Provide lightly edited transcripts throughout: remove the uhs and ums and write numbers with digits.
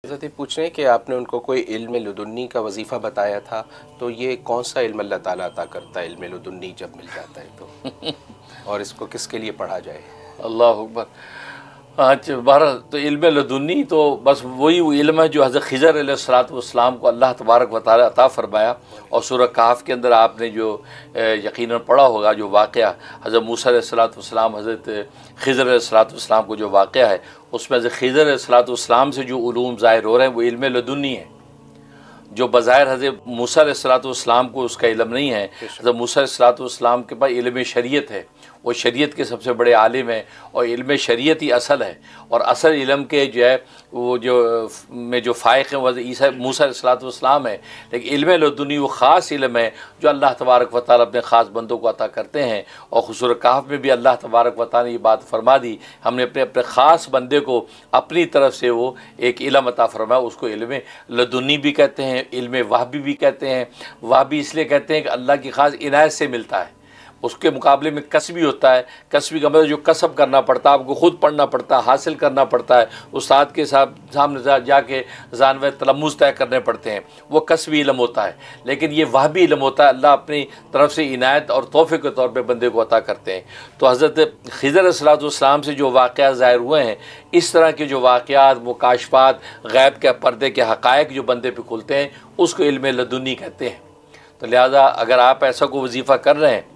हज़रत ये पूछ रहे हैं कि आपने उनको कोई इल्म लदुन्नी का वजीफ़ा बताया था, तो ये कौन सा इल्म अल्लाह ताला अता करता है इल्म लदुन्नी जब मिल जाता है तो और इसको किसके लिए पढ़ा जाए? अल्लाह अकबर। अच्छा, बहरहाल तो इल्म लदुन्नी तो बस वही इल्म है जो हज़रत खिज़र अलैहिस्सलाम को अल्लाह तबारक व तआला अता फ़रमाया। और सूरह कहफ़ के अंदर आपने जो यकीनन पढ़ा होगा जो वाक़या हज़रत मूसा अलैहिस्सलाम हज़रत खिज़र अलैहिस्सलाम को जो वाक़या है, उसमें हज़रत खिज़र अलैहिस्सलाम से जो उलूम ज़ाहिर हो रहे हैं वो इल्म लदुन्नी है, जो बज़ाहिर हज़रत मूसा अलैहिस्सलाम को उसका इल्म नहीं है। हज़रत मूसा अलैहिस्सलाम के पास इल्म शरीयत है, वो शरीयत के सबसे बड़े आलिम हैं और इल्म शरीयत ही असल है। और असल इल्म के जो है वो जो फ़ाइक़ हैं वह ईसा मूसा अलैहिस्सलाम है, लेकिन इल्म लदुन्नी वो ख़ास इल्म है जो अल्लाह तबारक व तआला अपने ख़ास बंदों को अता करते हैं। और सूरह कहफ़ में भी अल्लाह तबारक व तआला ने ये बात फरमा दी, हमने अपने ख़ास बंदे को अपनी तरफ से वो एक इल्म अता फरमाया, उसको इल्म लदुन्नी भी कहते हैं, इल्म वहबी भी कहते हैं। वहबी इसलिए कहते हैं कि अल्लाह की ख़ास इनायत से मिलता है, उसके मुकाबले में कसबी होता है। कसबी का मतलब जो कसब करना पड़ता है, आपको ख़ुद पढ़ना पड़ता है, हासिल करना पड़ता है, उस्ताद के सामने जाके जानवर तलम्मुज़ तय करने पड़ते हैं, वो कसबी इल्म होता है। लेकिन ये वहबी इल्म होता है, अल्लाह अपनी तरफ से इनायत और तोहफ़े के तौर पे बंदे को अता करते हैं। तो हज़रत खिज़र अलैहिस्सलाम से जो वाक़यात ज़ाहिर हुए हैं, इस तरह के जो वाक़यात मुकाशफ़ात गैब के पर्दे के हक़ाइक़ जो बंदे पे खुलते हैं, उसको इल्म लदुन्नी कहते हैं। तो लिहाजा अगर आप ऐसा कोई वजीफ़ा कर रहे हैं,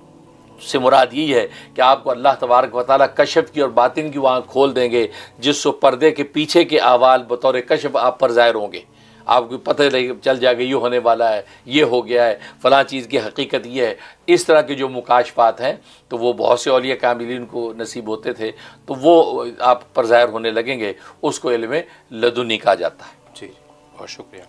उससे मुराद यही है कि आपको अल्लाह तबारक व तआला कशफ की और बातिन की आँख खोल देंगे, जिससे पर्दे के पीछे के अहवाल बतौर कशफ आप पर ज़ाहिर होंगे। आपको पता चल जाएगा ये होने वाला है, ये हो गया है, फ़लाँ चीज़ की हकीकत ये है। इस तरह के जो मुकाशफ़ात हैं तो वो बहुत से औलिया कामिलीन को नसीब होते थे, तो वो आप पर ज़ाहिर होने लगेंगे, उसको इल्म लदुन्नी कहा जाता है। जी, बहुत शुक्रिया।